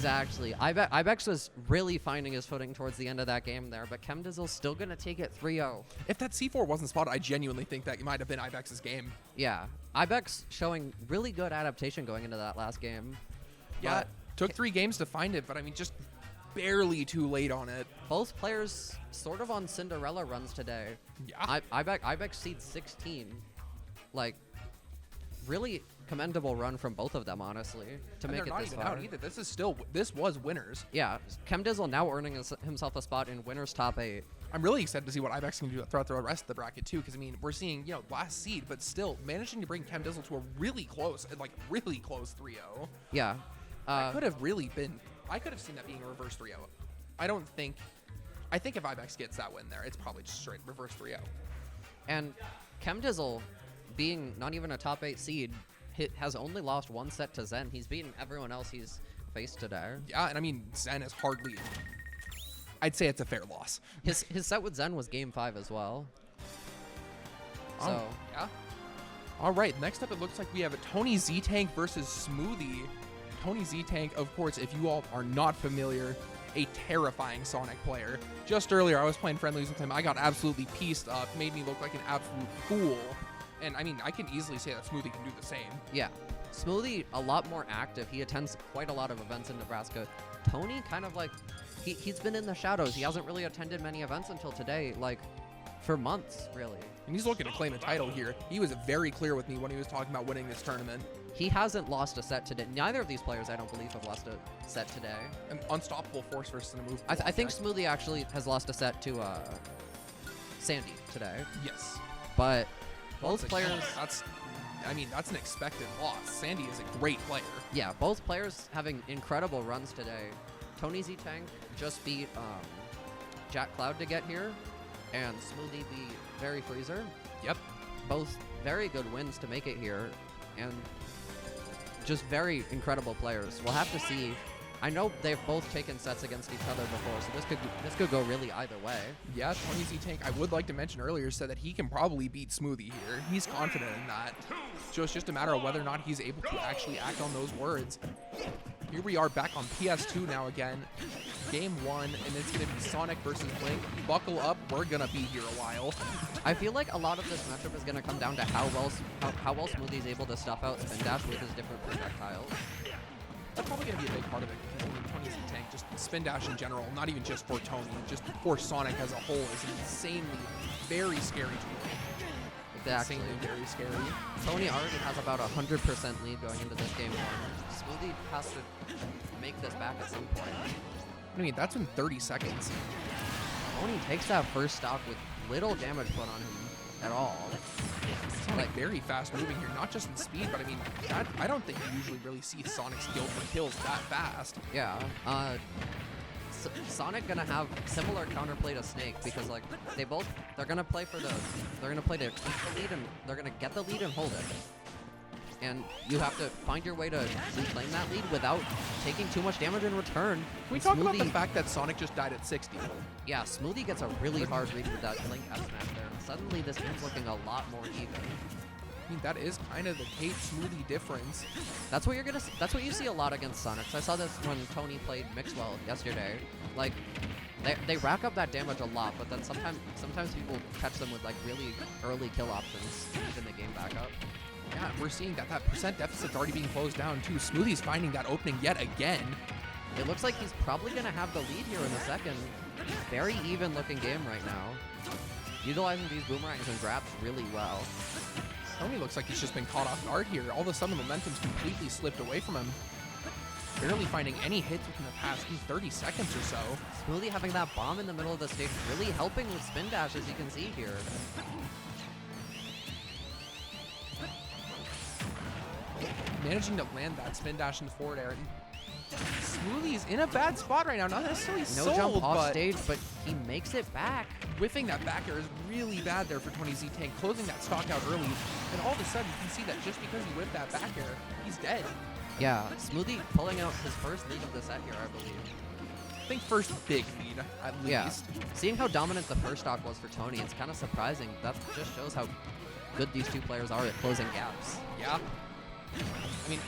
Exactly. Ibex was really finding his footing towards the end of that game there, but Chemdizzle's still going to take it 3-0. If that C4 wasn't spotted, I genuinely think that might have been Ibex's game. Yeah. Ibex showing really good adaptation going into that last game. Yeah, took 3 games to find it, but I mean, just barely too late on it. Both players sort of on Cinderella runs today. Yeah. Ibex seed 16. Like, really commendable run from both of them, honestly, to make it not this even far. out either. This was winners. Yeah, Chemdizzle now earning himself a spot in winners top 8. I'm really excited to see what Ibex can do throughout the rest of the bracket too, because I mean, we're seeing, you know, last seed, but still managing to bring Chemdizzle to a really close 3-0. Yeah. I could have seen that being a reverse 3-0. I think if Ibex gets that win there, it's probably just straight reverse 3-0. And Chemdizzle, being not even a top 8 seed, has only lost 1 set to Zen. He's beaten everyone else he's faced today. Yeah, and I mean, Zen is hardly... I'd say it's a fair loss. His set with Zen was game 5 as well. So, yeah. All right, next up it looks like we have a TonyZTank versus Smoothie. TonyZTank, of course, if you all are not familiar, a terrifying Sonic player. Just earlier, I was playing friendlies with him. I got absolutely pieced up, made me look like an absolute fool. And I mean, I can easily say that Smoothie can do the same. Yeah. Smoothie, a lot more active. He attends quite a lot of events in Nebraska. Tony, kind of like, he's been in the shadows. He hasn't really attended many events until today, like, for months, really. And he's looking to claim a title here. He was very clear with me when he was talking about winning this tournament. He hasn't lost a set today. Neither of these players, I don't believe, have lost a set today. An unstoppable force versus an immovable I think object. Smoothie actually has lost a set to Sandy today. Yes. But both players... That's an expected loss. Sandy is a great player. Yeah, both players having incredible runs today. TonyZTank just beat Jack Cloud to get here, and Smoothie beat Very Freezer. Yep. Both very good wins to make it here, and just very incredible players. We'll have to see. I know they've both taken sets against each other before, so this could go really either way. Yeah, TonyZTank, I would like to mention earlier, said that he can probably beat Smoothie here. He's confident in that. So it's just a matter of whether or not he's able to actually act on those words. Here we are back on PS2 now again. Game 1, and it's going to be Sonic versus Link. Buckle up, we're going to be here a while. I feel like a lot of this matchup is going to come down to how well Smoothie's able to stuff out Spin Dash with his different projectiles. That's probably going to be a big part of it, because I mean, TonyZTank, just Spin Dash in general, not even just for Tony, just for Sonic as a whole, is an insanely, very scary tool. Exactly. Insanely very scary. Tony already has about 100% lead going into this game 1. Smoothie has to make this back at some point. I mean, that's in 30 seconds. Tony takes that first stock with little damage put on him at all. Sonic very fast moving here, not just in speed, but I mean, I don't think you usually really see Sonic's skill for kills that fast. Yeah. Sonic gonna have similar counterplay to Snake because like they're gonna play to keep the lead, and they're gonna get the lead and hold it. And you have to find your way to reclaim that lead without taking too much damage in return. Can we talk about the fact that Sonic just died at 60? Yeah, Smoothie gets a really hard read with that Link F smash there. And suddenly this game's looking a lot more even. I mean, that is kind of the Kate Smoothie difference. That's what you see a lot against Sonics. I saw this when Tony played Mixwell yesterday. Like, they rack up that damage a lot, but then sometimes people catch them with like really early kill options to even the game back up. Yeah, we're seeing that percent deficit's already being closed down too. Smoothie's finding that opening yet again. It looks like he's probably gonna have the lead here in the second. Very even looking game right now. Utilizing these boomerangs and grabs really well. Tony looks like he's just been caught off guard here. All of a sudden, the momentum's completely slipped away from him. Barely finding any hits within the past 30 seconds or so. Smoothie having that bomb in the middle of the stage, really helping with Spin Dash, as you can see here. Managing to land that Spin Dash in the forward air. Smoothie's in a bad spot right now. Not necessarily no jump off stage, but he makes it back. Whiffing that back air is really bad there for TonyZTank, closing that stock out early. And all of a sudden, you can see that just because he whiffed that back air, he's dead. Yeah, Smoothie pulling out his first lead of the set here, I believe. I think first big lead, at least. Yeah. Seeing how dominant the first stock was for Tony, it's kind of surprising. That just shows how good these two players are at closing gaps. Yeah. I mean,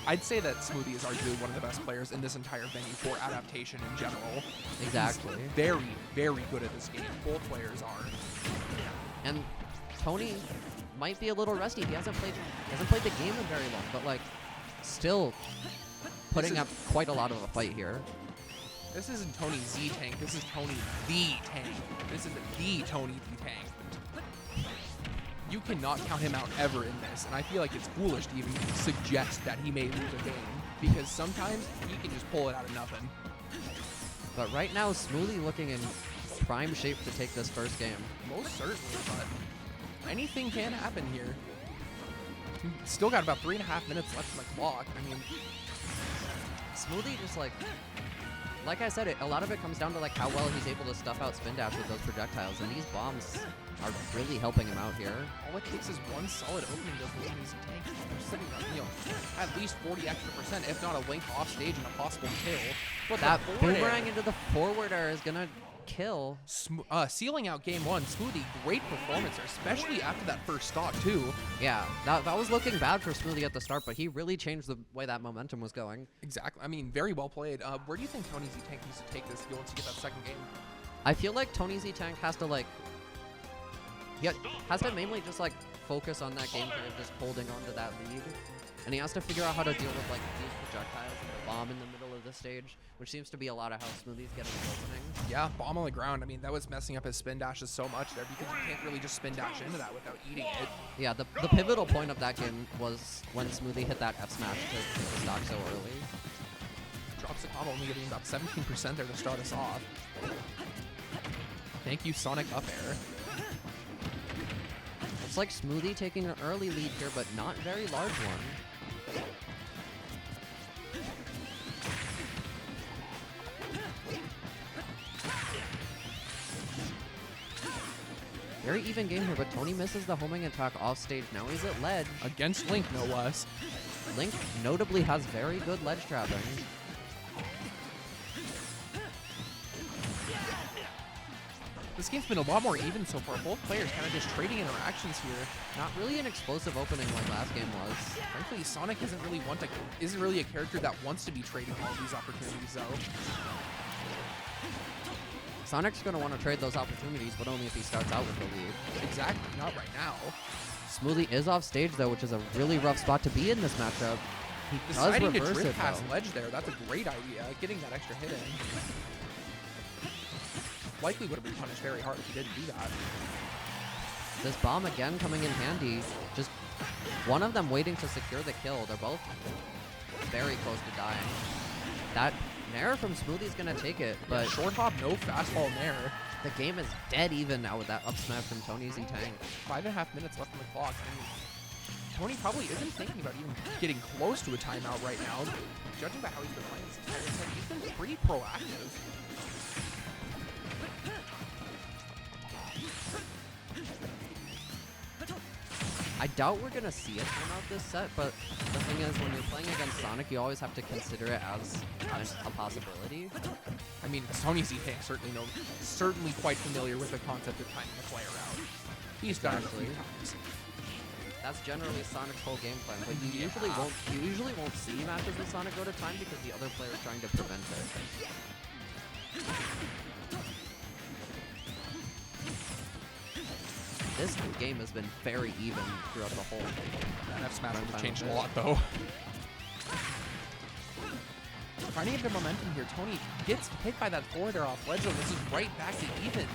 I'd say that Smoothie is arguably one of the best players in this entire venue for adaptation in general. Exactly. He's very, very good at this game. Both players are. And Tony might be a little rusty. He hasn't played the game in very long, but like still putting up quite a lot of a fight here. This isn't TonyZTank. This is Tony the Tank. This is the Tony the Tank. You cannot count him out ever in this, and I feel like it's foolish to even suggest that he may lose a game, because sometimes he can just pull it out of nothing. But right now, Smoothie looking in prime shape to take this first game. Most certainly, but anything can happen here. Still got about 3.5 minutes left on the clock. I mean, Smoothie just like I said, a lot of it comes down to like how well he's able to stuff out spin dash with those projectiles, and these bombs are really helping him out here. all it takes is one solid opening to lose these tanks. They're sitting on, at least 40 extra%, if not a link off stage and a possible kill. But That boomerang into the forward air is gonna kill. Sealing out game one, Smoothie, great performance there, especially after that first stock too. Yeah, that was looking bad for Smoothie at the start, but he really changed the way that momentum was going. Exactly. I mean, very well played. Where do you think TonyZTank needs to take this if he wants to get that second game? I feel like TonyZTank has to has to mainly just like focus on that game of just holding on to that lead, and he has to figure out how to deal with like these projectiles and the bomb in the middle of the stage, which seems to be a lot of how Smoothie's getting his openings. Yeah, bomb on the ground. I mean, that was messing up his spin dashes so much there, because you can't really just spin dash into that without eating it. Yeah, the pivotal point of that game was when Smoothie hit that F smash to hit the stock so early. Drops the combo, only getting about 17% there to start us off. Thank you, Sonic up air. It's like Smoothie taking an early lead here, but not very large one. Very even game here, but Tony misses the homing attack off stage. Now he's at ledge. Against Link, no less. Link notably has very good ledge trapping. This game's been a lot more even so far. Both players kind of just trading interactions here. Not really an explosive opening like last game was. Frankly, Sonic isn't really a character that wants to be trading all these opportunities though. Sonic's going to want to trade those opportunities, but only if he starts out with the lead. Exactly, not right now. Smoothie is off stage though, which is a really rough spot to be in this matchup. He Deciding does to reverse drift it past though. ledge there, that's a great idea. Getting that extra hit in. Likely would have been punished very hard if he didn't do that. This bomb again coming in handy. Just one of them waiting to secure the kill. They're both very close to dying. That Nair from Smoothie's gonna take it, but short hop, no fastball Nair. the game is dead even now with that up smash from TonyZTank. 5.5 minutes left on the clock. I mean, Tony probably isn't thinking about even getting close to a timeout right now. Judging by how he's been playing this entire set, he's been pretty proactive. I doubt we're gonna see a timeout this set, but the thing is, when you're playing against Sonic, you always have to consider it as a possibility. I mean, TonyZTank certainly quite familiar with the concept of timing the player out. He's done it a few times. That's generally Sonic's whole game plan, but you usually won't see matches with Sonic go to time because the other player is trying to prevent it. This game has been very even throughout the whole That F smash would have changed a lot, though. Trying to get the momentum here. Tony gets hit by that forward air off ledge, and this is right back to even.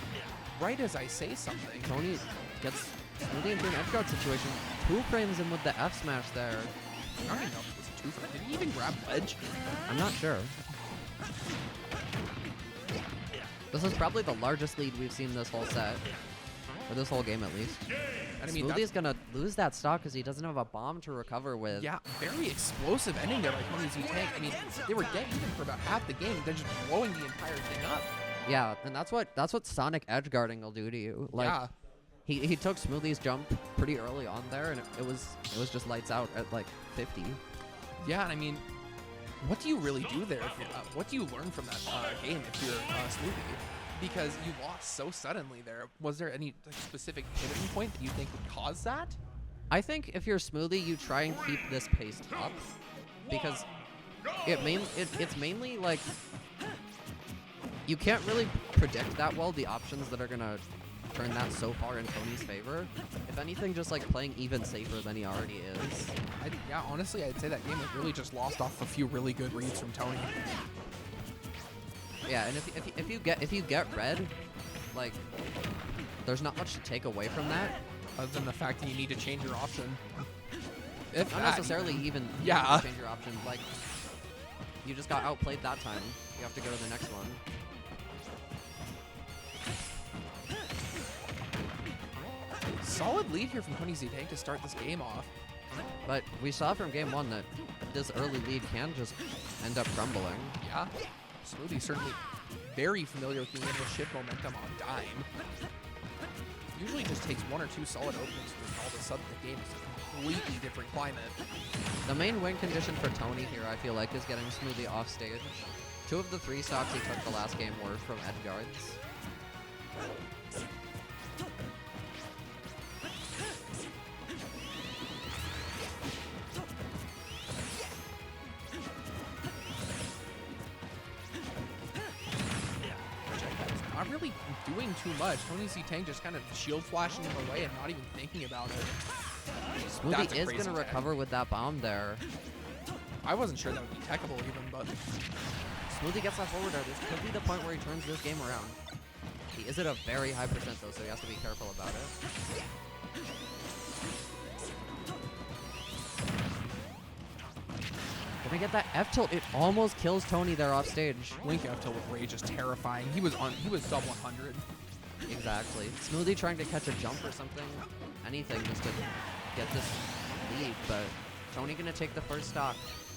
Right as I say something. Tony gets Smoothie into an edge guard situation. 2 frames him with the F smash there. I don't even know if it was a 2 frame. Did he even grab ledge? I'm not sure. This is probably the largest lead we've seen this whole set. Or this whole game, at least. And I mean, Smoothie's gonna lose that stock because he doesn't have a bomb to recover with. Yeah, very explosive ending there by TonyZTank. I mean, they were dead even for about half the game, then just blowing the entire thing up. Yeah, and that's what Sonic edge guarding will do to you. Like, Yeah. he took Smoothie's jump pretty early on there, and it was just lights out at like 50. Yeah, and I mean, what do you really do there? If you're, what do you learn from that game if you're Smoothie? Because you lost so suddenly there. Was there any specific pivoting point that you think would cause that? I think if you're Smoothie, you try and keep this pace up, because it's mainly like you can't really predict that well the options that are gonna turn that so far in Tony's favor. If anything, just like playing even safer than he already is. Yeah, honestly, I'd say that game was really just lost off a few really good reads from Tony. Yeah, and if you get red, like there's not much to take away from that. Other than the fact that you need to change your option. If not necessarily even yeah. Change your option. Like you just got outplayed that time. You have to go to the next one. Solid lead here from TonyZTank to start this game off. But we saw from game one that this early lead can just end up crumbling. Yeah. Smoothie certainly very familiar with being able to shift momentum on dime. Usually just takes one or two solid openings and all of a sudden the game is a completely different climate. The main win condition for Tony here, I feel like, is getting Smoothie off stage. 2 of the 3 stocks he took the last game were from edge guards. Not really doing too much. TonyZTank just kind of shield flashing him away and not even thinking about it. Smoothie is going to recover with that bomb there. I wasn't sure that would be techable even, but... Smoothie gets that forward air. This could be the point where he turns this game around. He is at a very high percent though, so he has to be careful about it. Gonna get that F tilt. It almost kills Tony there off stage. Link F tilt with Rage is terrifying. He was sub 100. Exactly. Smoothie trying to catch a jump or something. Anything just to get this lead, but Tony gonna take the first stock.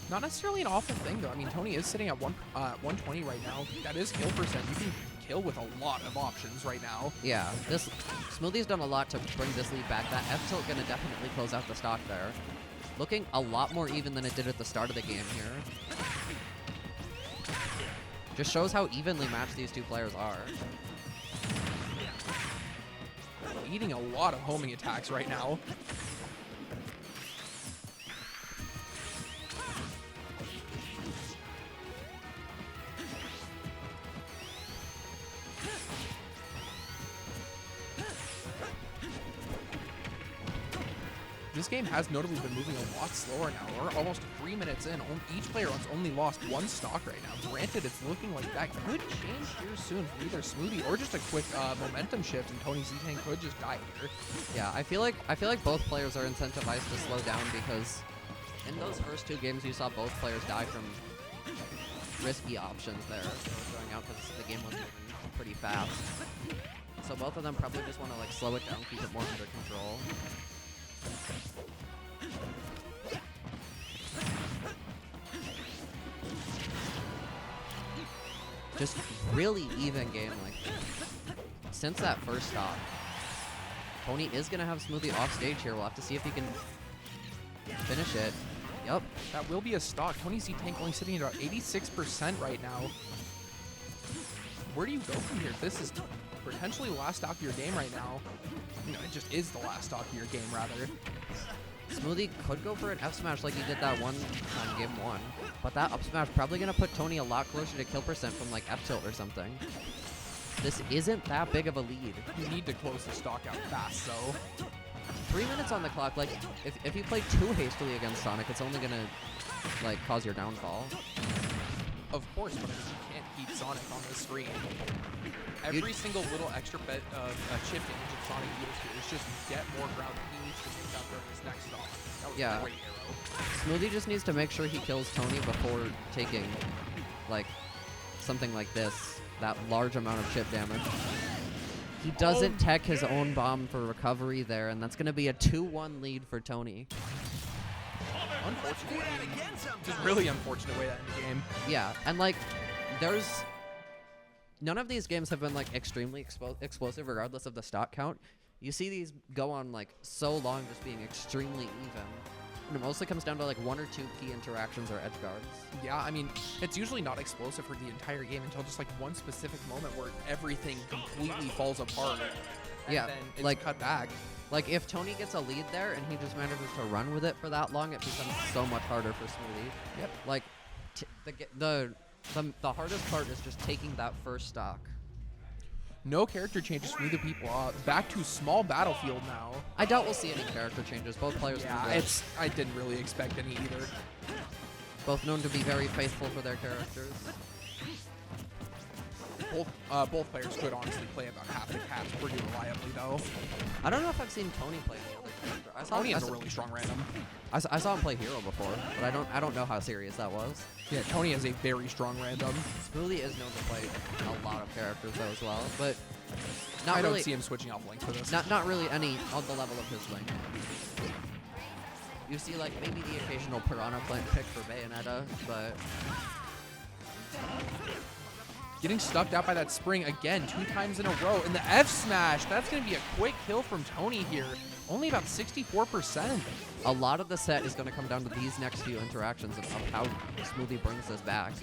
Not necessarily an awful thing though. I mean, Tony is sitting at 120 right now. That is kill percent. You can kill with a lot of options right now. Yeah, this Smoothie's done a lot to bring this lead back. That F tilt gonna definitely close out the stock there. Looking a lot more even than it did at the start of the game here. Just shows how evenly matched these two players are. Eating a lot of homing attacks right now. This game has notably been moving a lot slower now. We're almost 3 minutes in. Each player has only lost 1 stock right now. Granted, it's looking like that could change here soon for either Smoothie or just a quick momentum shift, and TonyZTank could just die here. Yeah, I feel like both players are incentivized to slow down because in those first 2 games you saw both players die from risky options there. They were throwing out because the game was moving pretty fast. So both of them probably just want to like slow it down, keep it more under control. Just really even game. Like since that first stop, Tony is gonna have Smoothie off stage here. We'll have to see if he can finish it. Yep. That will be a stock. TonyZTank only sitting at about 86% right now. Where do you go from here? This is potentially the last stock of your game right now. You know, it just is the last stock of your game, rather. Smoothie could go for an F smash like he did that one on game 1, but that up smash probably gonna put Tony a lot closer to kill percent from like F tilt or something. This isn't that big of a lead. You need to close the stock out fast, though. 3 minutes on the clock. Like if you play too hastily against Sonic, it's only gonna like cause your downfall. Of course, but you can't keep Sonic on the screen. Every single little extra bit of chip damage that Sonic deals here is just get more ground that he needs to take out during his next stock. That was a great arrow. Smoothie just needs to make sure he kills Tony before taking like something like this, that large amount of chip damage. He doesn't tech his own bomb for recovery there, and that's gonna be a 2-1 lead for Tony. Unfortunate. Just really unfortunate way to end the game. Yeah, and like none of these games have been like extremely explosive regardless of the stock count. You see these go on like so long just being extremely even. And it mostly comes down to like 1 or 2 key interactions or edge guards. Yeah, I mean, it's usually not explosive for the entire game until just like one specific moment where everything completely falls apart. and Yeah, then it's like- cut back. Like, if Tony gets a lead there and he just manages to run with it for that long, it becomes so much harder for Smoothie. Yep. Like, the hardest part is just taking that first stock. No character changes for either people. Back to small battlefield now. I doubt we'll see any character changes. Both players Yeah, know that. I didn't really expect any either. Both known to be very faithful for their characters. Both players could honestly play about half the cats pretty reliably, though. I don't know if I've seen Tony play any other character. Tony has a really strong random. I saw him play Hero before, but I don't know how serious that was. Yeah, Tony has a very strong random. Smoothie is known to play a lot of characters though as well, but not I really. don't see him switching off Link for this. Not really any on the level of his Link. You see, like, maybe the occasional Piranha Plant pick for Bayonetta, but Getting stuffed out by that spring again 2 times in a row. And the F smash, that's going to be a quick kill from Tony here. Only about 64%. a lot of the set is going to come down to these next few interactions of how Smoothie brings this back.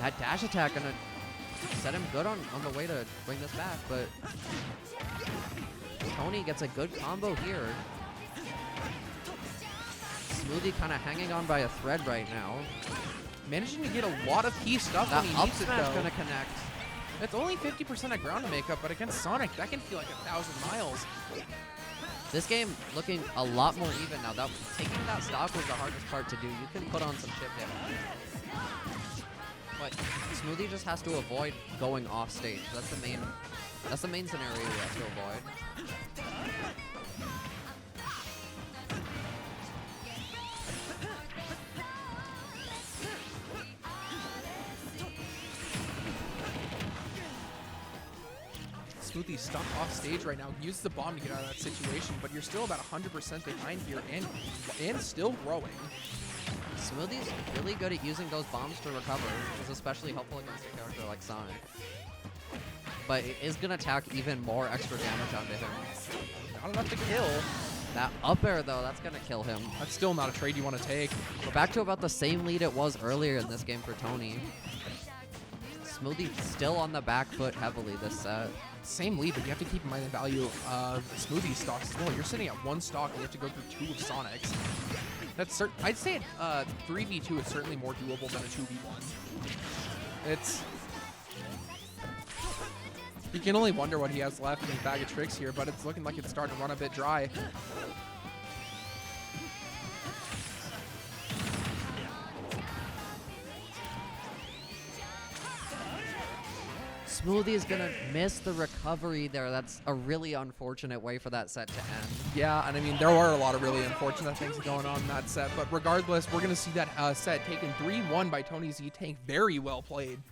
That dash attack going to set him good on the way to bring this back, but Tony gets a good combo here. Smoothie kind of hanging on by a thread right now. Managing to get a lot of key stuff That when he up needs it, smash though. going to connect. It's only 50% of ground makeup, but against Sonic, that can feel like 1,000 miles. This game looking a lot more even now. Taking that stock was the hardest part to do. You can put on some chip damage. But Smoothie just has to avoid going off stage. That's the main scenario he has to avoid. Smoothie stuck off stage right now. Uses the bomb to get out of that situation, but you're still about 100% behind here and still growing. Smoothie's really good at using those bombs to recover, which is especially helpful against a character like Sonic. But it is going to tack even more extra damage onto him. Not enough to kill. That up air, though, that's going to kill him. That's still not a trade you want to take. We're back to about the same lead it was earlier in this game for Tony. Smoothie still on the back foot heavily this set. Same lead, but you have to keep in mind the value of Smoothie stocks as well. You're sitting at 1 stock, and you have to go through 2 of Sonic's. That's I'd say 3v2 is certainly more doable than a 2v1. It's... You can only wonder what he has left in his bag of tricks here, but it's looking like it's starting to run a bit dry. Smoothie is going to miss the recovery there. That's a really unfortunate way for that set to end. Yeah, and I mean, there were a lot of really unfortunate things going on in that set, but regardless, we're going to see that set taken 3-1 by TonyZTank. Very well played.